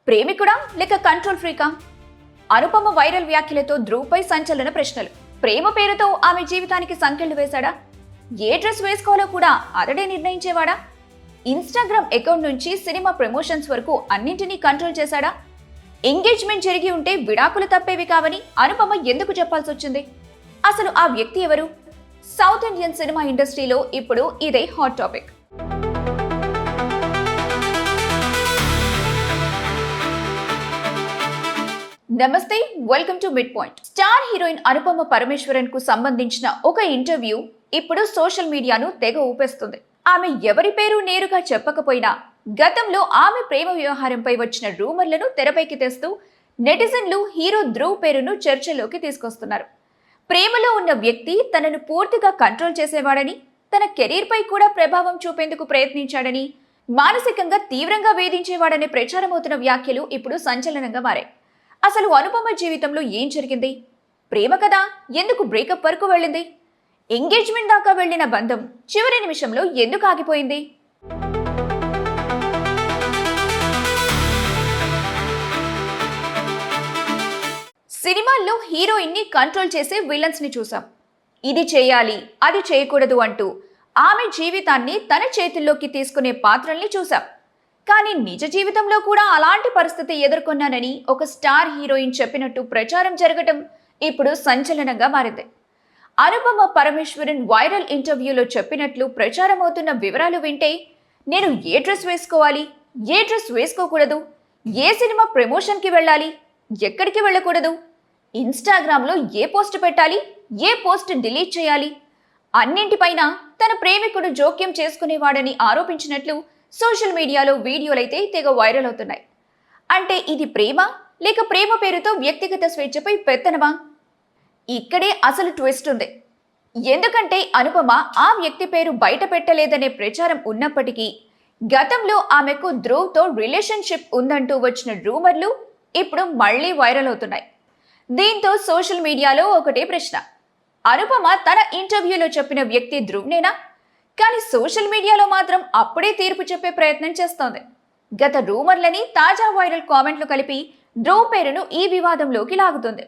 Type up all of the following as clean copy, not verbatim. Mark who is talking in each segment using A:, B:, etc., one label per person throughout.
A: ప్రేమికుడా లేక control ఫ్రీకా? Anupama viral వ్యాఖ్యలతో ధ్రువ్పై సంచలన ప్రశ్నలు. ప్రేమ పేరుతో ఆమె జీవితానికి సంకెళ్లు వేశాడా? ఏ డ్రెస్ వేసుకోవాలో కూడా అతడే నిర్ణయించేవాడా? ఇన్స్టాగ్రామ్ అకౌంట్ నుంచి సినిమా ప్రమోషన్స్ వరకు అన్నింటినీ కంట్రోల్ చేశాడా? ఎంగేజ్మెంట్ జరిగి ఉంటే విడాకులు తప్పేవి కావని అనుపమ ఎందుకు చెప్పాల్సి వచ్చింది? అసలు ఆ వ్యక్తి ఎవరు? సౌత్ ఇండియన్ సినిమా ఇండస్ట్రీలో ఇప్పుడు ఇదే హాట్ టాపిక్. నమస్తే, welcome to mid point. Star heroine Anupama Parameswaran కు సంబంధించిన ఒక ఇంటర్వ్యూ ఇప్పుడు సోషల్ మీడియాను తెగ ఊపేస్తుంది. ఆమె ఎవరి పేరు నేరుగా చెప్పకపోయినా గతంలో ఆమె ప్రేమ వ్యవహారంపై వచ్చిన రూమర్లను తెరపైకి తెస్తూ నెటిజన్లు హీరో ధ్రువ్ పేరును చర్చలోకి తీసుకొస్తున్నారు. ప్రేమలో ఉన్న వ్యక్తి తనను పూర్తిగా కంట్రోల్ చేసేవాడని, తన కెరీర్ పై కూడా ప్రభావం చూపేందుకు ప్రయత్నించాడని, మానసికంగా తీవ్రంగా వేధించేవాడనే ప్రచారమవుతున్న వ్యాఖ్యలు ఇప్పుడు సంచలనంగా మారాయి. అసలు అనుపమ జీవితంలో ఏం జరిగింది? ప్రేమ కదా ఎందుకు బ్రేకప్ వరకు వెళ్ళింది? ఎంగేజ్మెంట్ దాకా వెళ్లిన బంధం చివరి నిమిషంలో ఎందుకు ఆగిపోయింది? సినిమాల్లో హీరోయిన్ ని కంట్రోల్ చేసే విలన్స్ ని చూసాం. ఇది చేయాలి, అది చేయకూడదు అంటూ ఆమె జీవితాన్ని తన చేతుల్లోకి తీసుకునే పాత్రల్ని చూసాం. కానీ నిజ జీవితంలో కూడా అలాంటి పరిస్థితి ఎదుర్కొన్నానని ఒక స్టార్ హీరోయిన్ చెప్పినట్టు ప్రచారం జరగటం ఇప్పుడు సంచలనంగా మారింది. అనుపమ పరమేశ్వరన్ వైరల్ ఇంటర్వ్యూలో చెప్పినట్లు ప్రచారం అవుతున్న వివరాలు వింటే, నేను ఏ డ్రెస్ వేసుకోవాలి, ఏ డ్రెస్ వేసుకోకూడదు, ఏ సినిమా ప్రమోషన్కి వెళ్ళాలి, ఎక్కడికి వెళ్ళకూడదు, ఇన్స్టాగ్రామ్లో ఏ పోస్ట్ పెట్టాలి, ఏ పోస్ట్ డిలీట్ చేయాలి, అన్నింటిపైన తన ప్రేమికుడు జోక్యం చేసుకునేవాడని ఆరోపించినట్లు సోషల్ మీడియాలో వీడియోలైతే తెగ వైరల్ అవుతున్నాయి. అంటే ఇది ప్రేమ లేక ప్రేమ పేరుతో వ్యక్తిగత స్వేచ్ఛపై పెత్తనమా? ఇక్కడే అసలు ట్విస్ట్ ఉంది. ఎందుకంటే అనుపమ ఆ వ్యక్తి పేరు బయట పెట్టలేదనే ప్రచారం ఉన్నప్పటికీ గతంలో ఆమెకు ధ్రువ్తో రిలేషన్షిప్ ఉందంటూ వచ్చిన రూమర్లు ఇప్పుడు మళ్లీ వైరల్ అవుతున్నాయి. దీంతో సోషల్ మీడియాలో ఒకటే ప్రశ్న: అనుపమ తన ఇంటర్వ్యూలో చెప్పిన వ్యక్తి ధ్రువ్నేనా? కానీ సోషల్ మీడియాలో మాత్రం అప్పుడే తీర్పు చెప్పే ప్రయత్నం చేస్తోంది. గత రూమర్లని తాజా వైరల్ కామెంట్లు కలిపి ధ్రువ్ పేరును ఈ వివాదంలోకి లాగుతుంది.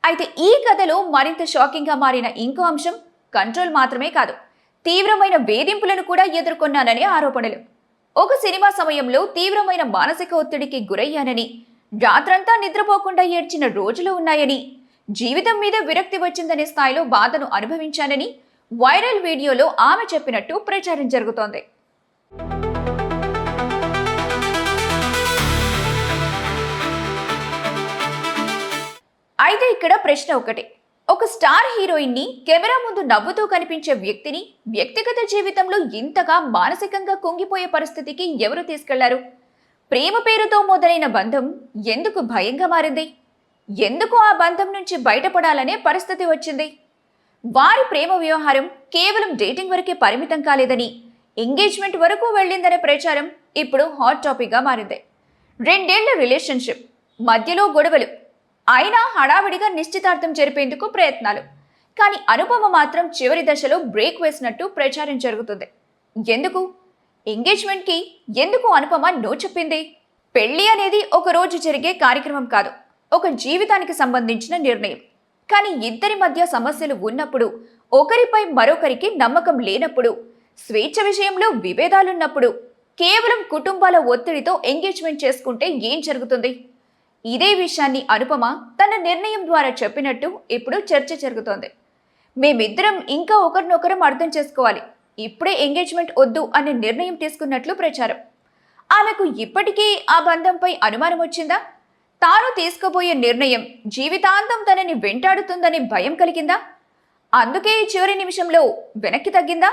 A: అయితే ఈ కథలో మరింత షాకింగ్గా మారిన ఇంకో అంశం కంట్రోల్ మాత్రమే కాదు, తీవ్రమైన వేధింపులను కూడా ఎదుర్కొన్నాననే ఆరోపణలు. ఒక సినిమా సమయంలో తీవ్రమైన మానసిక ఒత్తిడికి గురయ్యానని, రాత్రంతా నిద్రపోకుండా ఏడ్చిన రోజులు ఉన్నాయని, జీవితం మీద విరక్తి వచ్చిందనే స్థాయిలో బాధను అనుభవించానని వైరల్ వీడియోలో ఆమె చెప్పినట్టు ప్రచారం జరుగుతోంది. అయితే ఇక్కడ ప్రశ్న ఒకటే: ఒక స్టార్ హీరోయిన్ ని, కెమెరా ముందు నవ్వుతూ కనిపించే వ్యక్తిని వ్యక్తిగత జీవితంలో ఇంతగా మానసికంగా కుంగిపోయే పరిస్థితికి ఎవరు తీసుకెళ్లారు? ప్రేమ పేరుతో మొదలైన బంధం ఎందుకు భయంగా మారింది? ఎందుకు ఆ బంధం నుంచి బయటపడాలనే పరిస్థితి వచ్చింది? వారి ప్రేమ వ్యవహారం కేవలం డేటింగ్ వరకే పరిమితం కాలేదని, ఎంగేజ్మెంట్ వరకు వెళ్ళిందనే ప్రచారం ఇప్పుడు హాట్ టాపిక్గా మారింది. 2 ఏళ్ల రిలేషన్షిప్ మధ్యలో గొడవలు, అయినా హడావిడిగా నిశ్చితార్థం జరిపేందుకు ప్రయత్నాలు. కానీ అనుపమ మాత్రం చివరి దశలో బ్రేక్ వేసినట్టు ప్రచారం జరుగుతుంది. ఎందుకు? ఎంగేజ్మెంట్కి ఎందుకు అనుపమ నో చెప్పింది? పెళ్లి అనేది ఒక రోజు జరిగే కార్యక్రమం కాదు, ఒక జీవితానికి సంబంధించిన నిర్ణయం. కానీ ఇద్దరి మధ్య సమస్యలు ఉన్నప్పుడు, ఒకరిపై మరొకరికి నమ్మకం లేనప్పుడు, స్వేచ్ఛ విషయంలో విభేదాలున్నప్పుడు కేవలం కుటుంబాల ఒత్తిడితో ఎంగేజ్మెంట్ చేసుకుంటే ఏం జరుగుతుంది? ఇదే విషయాన్ని అనుపమ తన నిర్ణయం ద్వారా చెప్పినట్టు ఇప్పుడు చర్చ జరుగుతోంది. మేమిద్దరం ఇంకా ఒకరినొకరం అర్థం చేసుకోవాలి, ఇప్పుడే ఎంగేజ్మెంట్ వద్దు అనే నిర్ణయం తీసుకున్నట్లు ప్రచారం. ఆమెకు ఇప్పటికీ ఆ బంధంపై అనుమానం వచ్చిందా? తాను తీసుకోబోయే నిర్ణయం జీవితాంతం తనని వెంటాడుతుందనే భయం కలిగిందా? అందుకే చివరి నిమిషంలో వెనక్కి తగ్గిందా?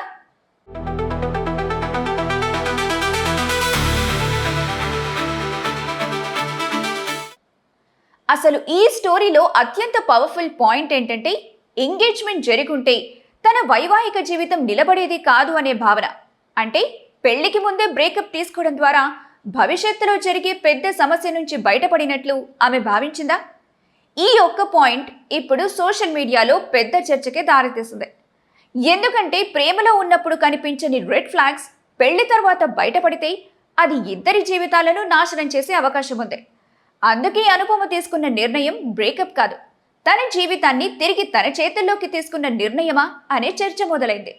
A: అసలు ఈ స్టోరీలో అత్యంత పవర్ఫుల్ పాయింట్ ఏంటంటే, ఎంగేజ్మెంట్ జరుగుంటే తన వైవాహిక జీవితం నిలబడేది కాదు అనే భావన. అంటే పెళ్లికి ముందే బ్రేకప్ తీసుకోవడం ద్వారా భవిష్యత్తులో జరిగే పెద్ద సమస్య నుంచి బయటపడినట్లు ఆమె భావించిందా? ఈ ఒక్క పాయింట్ ఇప్పుడు సోషల్ మీడియాలో పెద్ద చర్చకే దారితీస్తుంది. ఎందుకంటే ప్రేమలో ఉన్నప్పుడు కనిపించని రెడ్ ఫ్లాగ్స్ పెళ్లి తర్వాత బయటపడితే అది ఇద్దరి జీవితాలను నాశనం చేసే అవకాశం ఉంది. అందుకే అనుపమ తీసుకున్న నిర్ణయం బ్రేకప్ కాదు, తన జీవితాన్ని తిరిగి తన చేతుల్లోకి తీసుకున్న నిర్ణయమా అనే చర్చ మొదలైంది.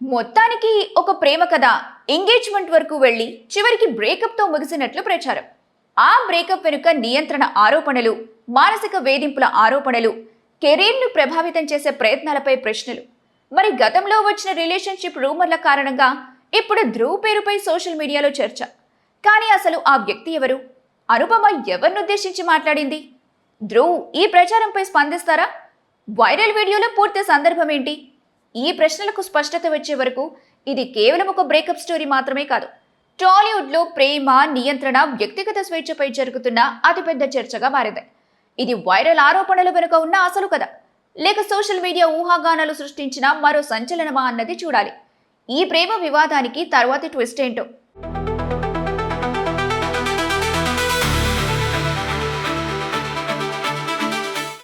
A: మొత్తానికి ఒక ప్రేమ కథ ఎంగేజ్మెంట్ వరకు వెళ్లి చివరికి బ్రేకప్ తో ముగిసినట్లు ప్రచారం. ఆ బ్రేకప్ వెనుక నియంత్రణ ఆరోపణలు, మానసిక వేధింపుల ఆరోపణలు, కెరీర్ను ప్రభావితం చేసే ప్రయత్నాలపై ప్రశ్నలు. మరి గతంలో వచ్చిన రిలేషన్షిప్ రూమర్ల కారణంగా ఇప్పుడు ధ్రువ్ పేరుపై సోషల్ మీడియాలో చర్చ. కానీ అసలు ఆ వ్యక్తి ఎవరు? అనుపమ ఎవరినుద్దేశించి మాట్లాడింది? ధ్రువ్ ఈ ప్రచారంపై స్పందిస్తారా? వైరల్ వీడియోలో పూర్తి సందర్భం ఏంటి? ఈ ప్రశ్నలకు స్పష్టత వచ్చే వరకు ఇది కేవలం ఒక బ్రేకప్ స్టోరీ మాత్రమే కాదు, టాలీవుడ్లో ప్రేమ, నియంత్రణ, వ్యక్తిగత స్వేచ్ఛపై జరుగుతున్న అతిపెద్ద చర్చగా మారింది. ఇది వైరల్ ఆరోపణల వెనుక ఉన్న అసలు కథ, లేక సోషల్ మీడియా ఊహాగానాలు సృష్టించిన మరో సంచలనమా అన్నది చూడాలి. ఈ ప్రేమ వివాదానికి తర్వాతి ట్విస్ట్ ఏంటో?